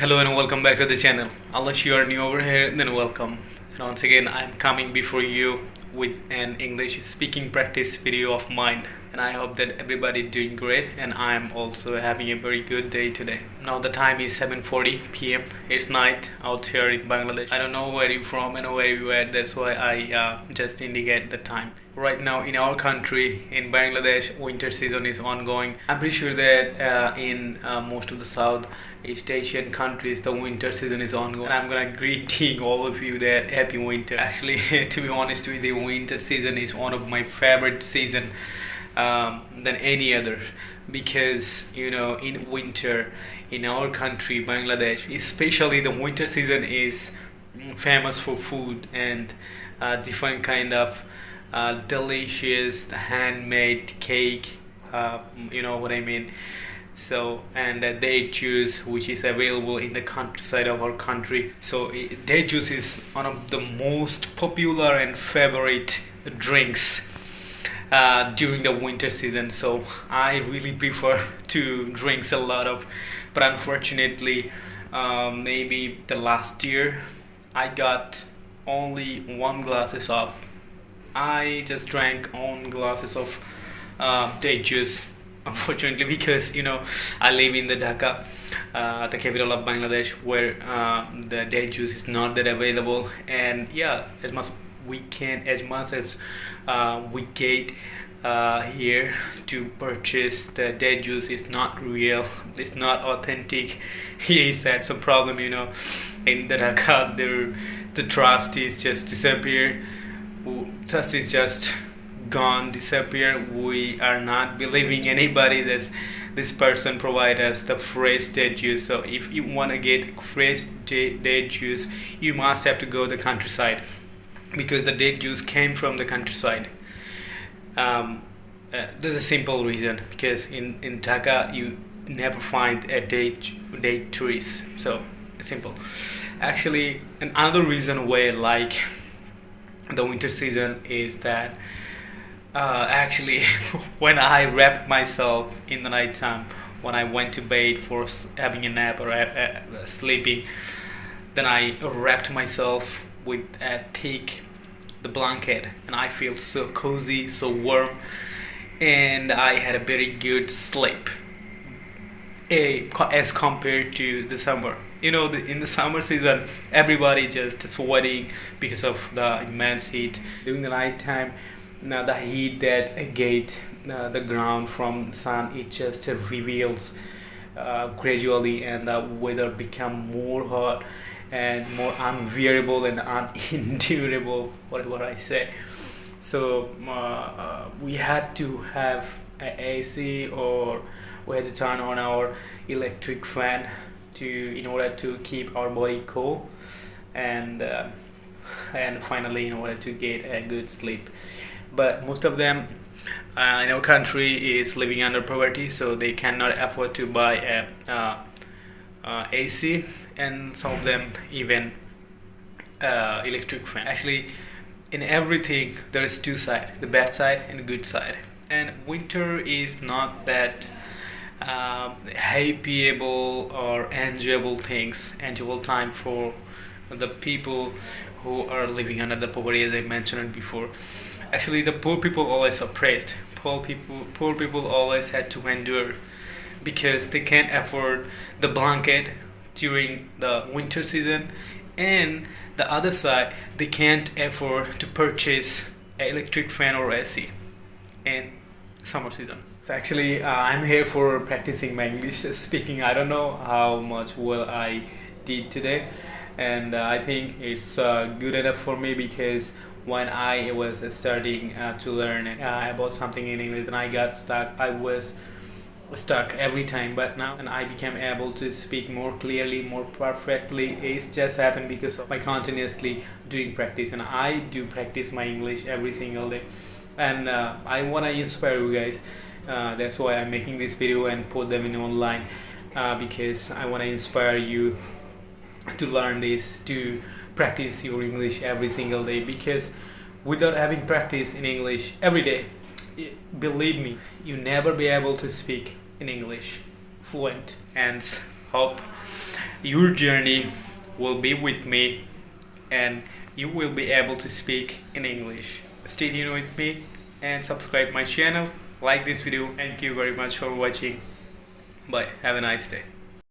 Hello and welcome back to the channel. Unless you are new over here, then welcome. And once again, I'm coming before you with an English speaking practice video of mine. And I hope that everybody doing great, and I'm also having a very good day today. Now the time is 7:40 p.m. It's night out here in Bangladesh. I don't know where you're from and where you at. That's why I just indicate the time. Right now in our country, in Bangladesh, winter season is ongoing. I'm pretty sure that in most of the Southeast Asian countries, the winter season is ongoing. And I'm gonna greeting all of you that happy winter. Actually, to be honest with you, winter season is one of my favorite season than any other, because in winter in our country Bangladesh, especially the winter season is famous for food and different kind of delicious handmade cake, you know what I mean. So, and date juice, which is available in the countryside of our country. So date juice is one of the most popular and favorite drinks during the winter season. So I really prefer to drink a lot of, but unfortunately maybe the last year I got only one glasses of, I just drank one glasses of date juice, unfortunately, because I live in the Dhaka, the capital of Bangladesh, where the date juice is not that available. And yeah, as much as we get here to purchase the date juice is not real, it's not authentic. Here is that some problem, in the Dhaka, the trust is just disappear. Trust is just gone, disappear. We are not believing anybody that this person provide us the fresh date juice. So if you want to get fresh date juice, you must have to go to the countryside, because the date juice came from the countryside. There's a simple reason, because in Dhaka you never find a date trees. So it's simple. Actually, and another reason why I like the winter season is that actually when I wrapped myself in the night time, when I went to bed for having a nap or sleeping, then I wrapped myself with a thick the blanket, and I feel so cozy, so warm, and I had a very good sleep as compared to the summer. In the summer season, everybody just sweating because of the immense heat. During the night time, now the heat that get the ground from the sun, it just reveals gradually, and the weather become more hot and more unbearable and unendurable, whatever I say. So we had to have an AC, or we had to turn on our electric fan in order to keep our body cool, and finally in order to get a good sleep. But most of them in our country is living under poverty, so they cannot afford to buy a AC, and some of them even electric fan. Actually, in everything there is two sides, the bad side and the good side. And winter is not that happyable or enjoyable time for the people who are living under the poverty, as I mentioned before. Actually, the poor people always oppressed. Poor people always had to endure, because they can't afford the blanket during the winter season, and the other side, they can't afford to purchase an electric fan or AC in summer season. So actually, I'm here for practicing my English speaking. I don't know how much well I did today, and I think it's good enough for me, because when I was starting to learn about something in English, and I got stuck. I was stuck every time, but now and I became able to speak more clearly, more perfectly. It's just happened because of my continuously doing practice, and I do practice my English every single day, and I want to inspire you guys. That's why I'm making this video and put them in online, because I want to inspire you to learn this, to practice your English every single day, because without having practice in English every day, believe me, you never be able to speak in English fluent. And hope your journey will be with me and you will be able to speak in English. Stay tuned with me and subscribe my channel. Like this video. Thank you very much for watching. Bye. Have a nice day.